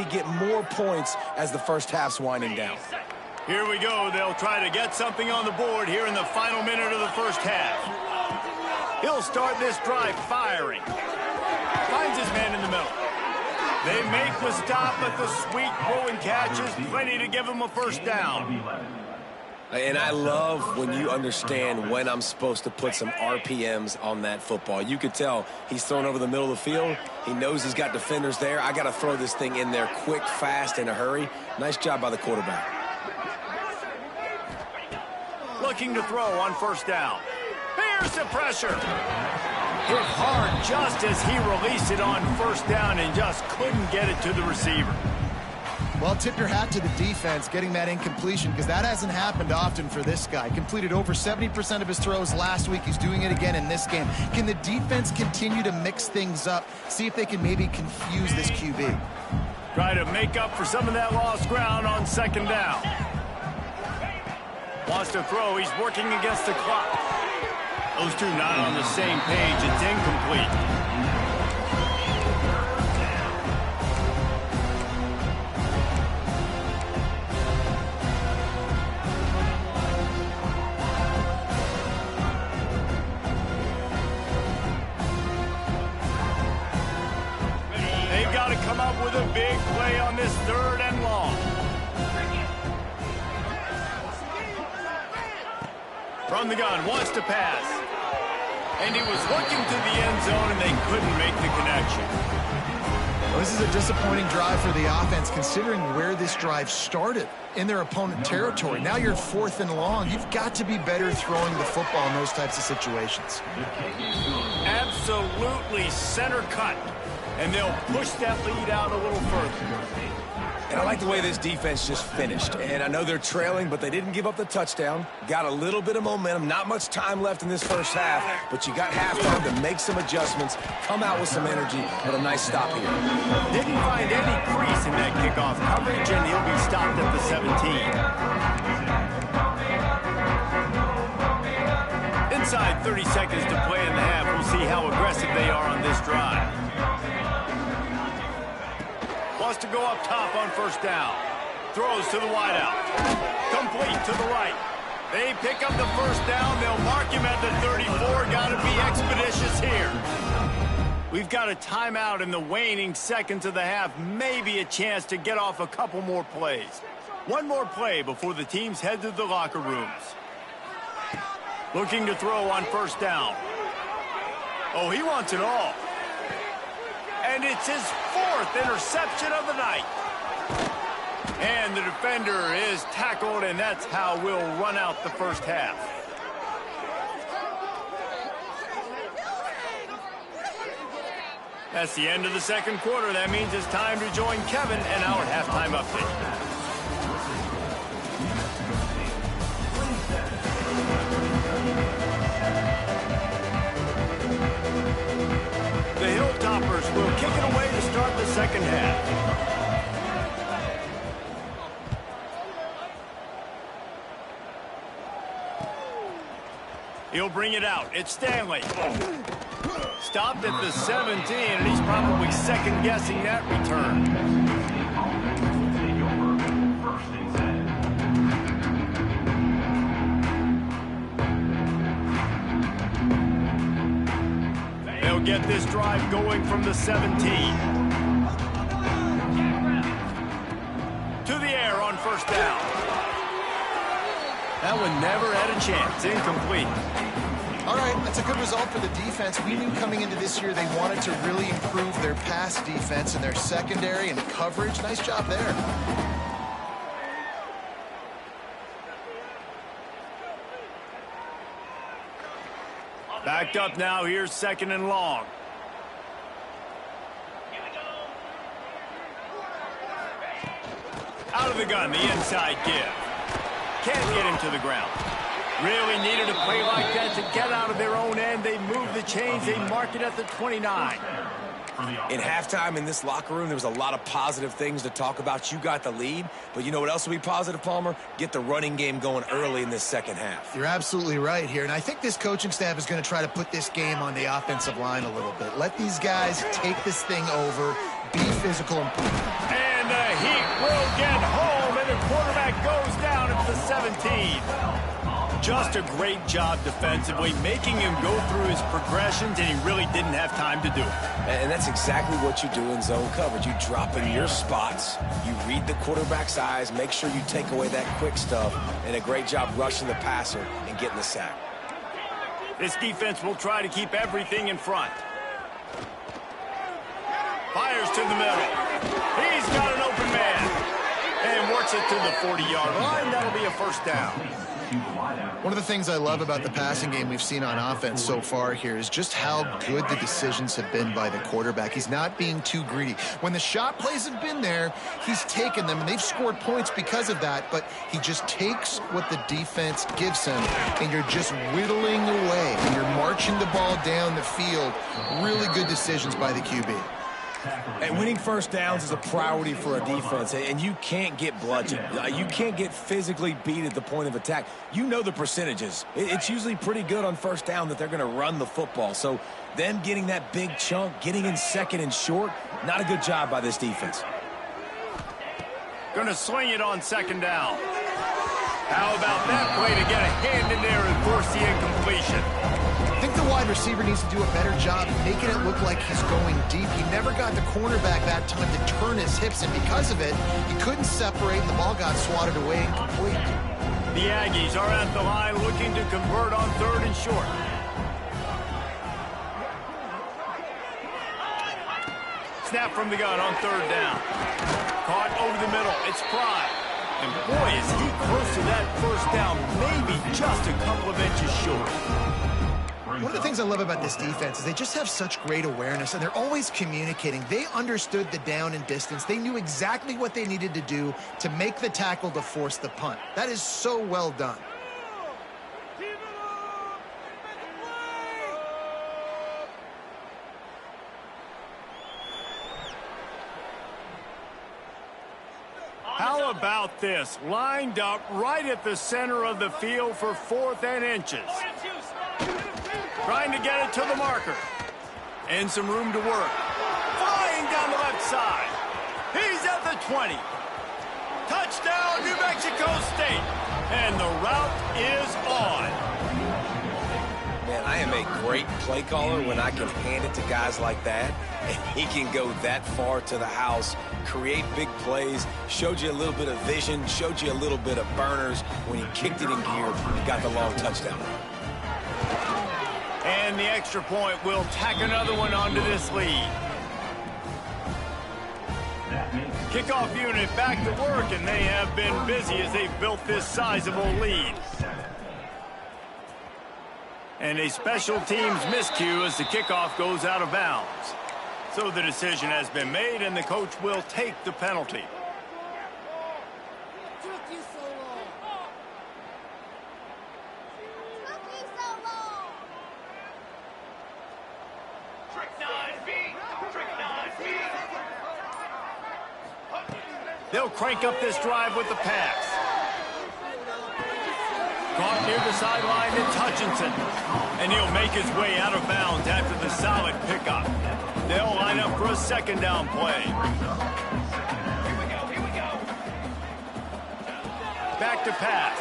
maybe get more points as the first half's winding down. Here we go. They'll try to get something on the board here in the final minute of the first half. He'll start this drive firing. Finds his man in the middle. They make the stop, but the sweet throwing catch is plenty to give him a first down. And I love when you understand when I'm supposed to put some RPMs on that football. You could tell he's thrown over the middle of the field. He knows he's got defenders there. I got to throw this thing in there quick, fast, in a hurry. Nice job by the quarterback. Looking to throw on first down. Here's the pressure. Hit hard just as he released it on first down and just couldn't get it to the receiver. Well, tip your hat to the defense getting that incompletion, because that hasn't happened often for this guy. Completed over 70% of his throws last week. He's doing it again in this game. Can the defense continue to mix things up? See if they can maybe confuse this QB. Try to make up for some of that lost ground on second down. Wants to throw. He's working against the clock. Those two not on the same page. It's incomplete. They've got to come up with a big play on this third and long. From the gun, wants to pass. And he was looking to the end zone, and they couldn't make the connection. Well, this is a disappointing drive for the offense, considering where this drive started, in their opponent territory. Now you're 4th and long. You've got to be better throwing the football in those types of situations. Absolutely center cut. And they'll push that lead out a little further. And I like the way this defense just finished. And I know they're trailing, but they didn't give up the touchdown. Got a little bit of momentum. Not much time left in this first half, but you got halftime to make some adjustments, come out with some energy, but a nice stop here. Didn't find any crease in that kickoff coverage, and he'll be stopped at the 17. Inside 30 seconds to play in the half. We'll see how aggressive they are on this drive. Wants to go up top on first down. Throws to the wideout. Complete to the right. They pick up the first down. They'll mark him at the 34. Got to be expeditious here. We've got a timeout in the waning seconds of the half. Maybe a chance to get off a couple more plays. One more play before the teams head to the locker rooms. Looking to throw on first down. Oh, he wants it all. And it's his 4th interception of the night. And the defender is tackled, and that's how we'll run out the first half. That's the end of the second quarter. That means it's time to join Kevin and our halftime update. The Hilltoppers will kick it away to start the second half. He'll bring it out. It's Stanley. Stopped at the 17, and he's probably second-guessing that return. They'll get this drive going from the 17. To the air on first down. That one never had a chance. Incomplete. All right, that's a good result for the defense. We knew coming into this year they wanted to really improve their pass defense and their secondary and coverage. Nice job there. Backed up now. Here's 2nd and long. Out of the gun, the inside give. Can't get him to the ground. Really needed a play like that to get out of their own end. They move the chains. They mark it at the 29. In halftime in this locker room, there was a lot of positive things to talk about. You got the lead, but you know what else will be positive, Palmer? Get the running game going early in this second half. You're absolutely right here, and I think this coaching staff is going to try to put this game on the offensive line a little bit. Let these guys take this thing over, be physical. And 17. Just a great job defensively, making him go through his progressions, and he really didn't have time to do it. And that's exactly what you do in zone coverage. You drop in your spots, you read the quarterback's eyes, make sure you take away that quick stuff, and a great job rushing the passer and getting the sack. This defense will try to keep everything in front. Fires to the middle. He's got an open man. And works it to the 40-yard line. That'll be a first down. One of the things I love about the passing game we've seen on offense so far here is just how good the decisions have been by the quarterback. He's not being too greedy. When the shot plays have been there, he's taken them, and they've scored points because of that, but he just takes what the defense gives him, and you're just whittling away, and you're marching the ball down the field. Really good decisions by the QB. And winning first downs is a priority for a defense, and you can't get bludgeoned. You can't get physically beat at the point of attack. You know the percentages. It's usually pretty good on first down that they're going to run the football. So them getting that big chunk, getting in second and short, not a good job by this defense. Going to swing it on second down. How about that play to get a hand in there and force the incompletion? I think the wide receiver needs to do a better job making it look like he's going deep. He never got the cornerback that time to turn his hips, and because of it, he couldn't separate, and the ball got swatted away incomplete. The Aggies are at the line looking to convert on third and short. Snap from the gun on third down. Caught over the middle. It's Fry. And boy, is he close to that first down, maybe just a couple of inches short. One of the things I love about this defense is they just have such great awareness, and they're always communicating. They understood the down and distance. They knew exactly what they needed to do to make the tackle to force the punt. That is so well done. How about this? Lined up right at the center of the field for 4th and inches. Trying to get it to the marker. And some room to work. Flying down the left side. He's at the 20. Touchdown, New Mexico State. And the route is on. Man, I am a great play caller when I can hand it to guys like that. And he can go that far to the house, create big plays, showed you a little bit of vision, showed you a little bit of burners. When he kicked it in gear, he got the long touchdown. And the extra point will tack another one onto this lead. Kickoff unit back to work, and they have been busy as they've built this sizable lead. And a special teams miscue as the kickoff goes out of bounds. So the decision has been made, and the coach will take the penalty. They'll crank up this drive with the pass. Caught near the sideline to Hutchinson. And he'll make his way out of bounds after the solid pickup. They'll line up for a second down play. Back to pass.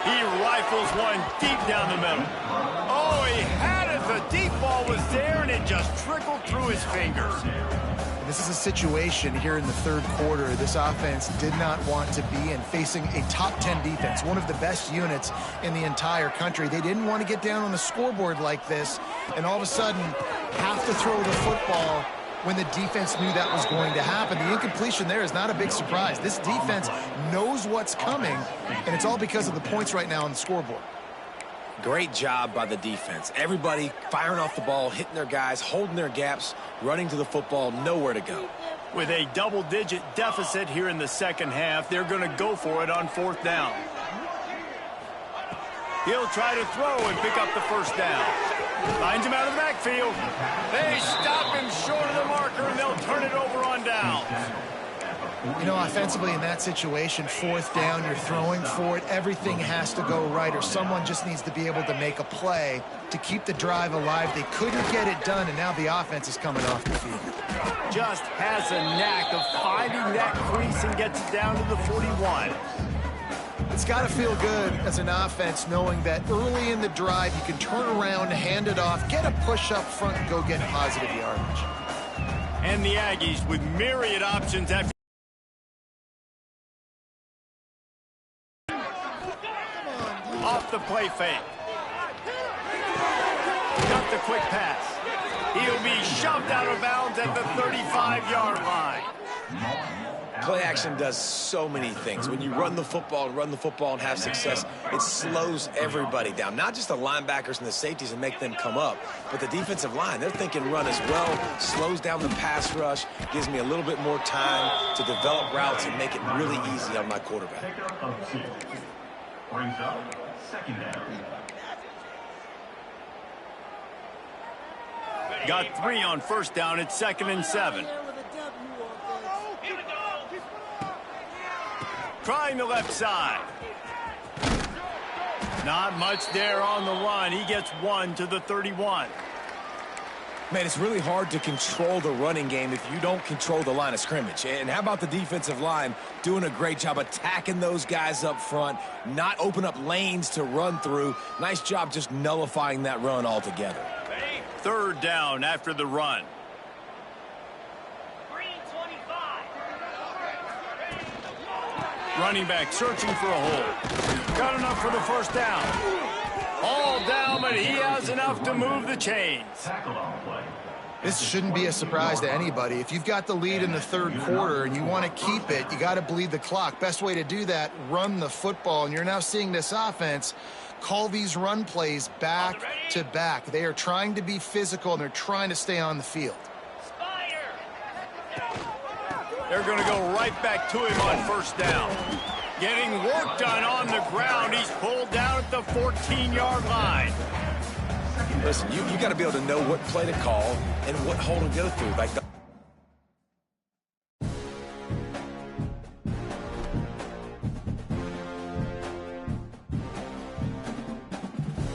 He rifles one deep down the middle. Oh, he had it. The deep ball was there, and it just trickled through his fingers. This is a situation here in the third quarter this offense did not want to be in, facing a top 10 defense, one of the best units in the entire country. They didn't want to get down on the scoreboard like this and all of a sudden have to throw the football when the defense knew that was going to happen. The incompletion there is not a big surprise. This defense knows what's coming, and it's all because of the points right now on the scoreboard. Great job by the defense. Everybody firing off the ball, hitting their guys, holding their gaps, running to the football, nowhere to go. With a double-digit deficit here in the second half, they're going to go for it on fourth down. He'll try to throw and pick up the first down. Finds him out of the backfield. They stop him short of the marker, and they'll turn it over on downs. You know, offensively in that situation, fourth down, you're throwing for it. Everything has to go right, or someone just needs to be able to make a play to keep the drive alive. They couldn't get it done, and now the offense is coming off the field. Just has a knack of finding that crease and gets it down to the 41. It's got to feel good as an offense knowing that early in the drive you can turn around, hand it off, get a push up front, and go get positive yardage. And the Aggies with myriad options after. Off the play fake. Got the quick pass. He'll be shoved out of bounds at the 35-yard line. Play action does so many things. When you run the football and have success, it slows everybody down. Not just the linebackers and the safeties and make them come up, but the defensive line. They're thinking run as well, slows down the pass rush, gives me a little bit more time to develop routes and make it really easy on my quarterback. Brings up second down. Got 3 on first down. It's 2nd and 7. Trying the left side. Not much there on the run. He gets 1 to the 31. Man, it's really hard to control the running game if you don't control the line of scrimmage. And how about the defensive line doing a great job attacking those guys up front, not open up lanes to run through. Nice job just nullifying that run altogether. 3rd down after the run. Running back searching for a hole. Got enough for the first down. All down, but he has enough to move the chains. This shouldn't be a surprise to anybody. If you've got the lead in the 3rd quarter and you want to keep it, you got to bleed the clock. Best way to do that, run the football. And you're now seeing this offense call these run plays back to back. They are trying to be physical, and they're trying to stay on the field. They're going to go right back to him on first down. Getting work done on the ground. He's pulled down at the 14-yard line. Listen, you got to be able to know what play to call and what hole to go through. Like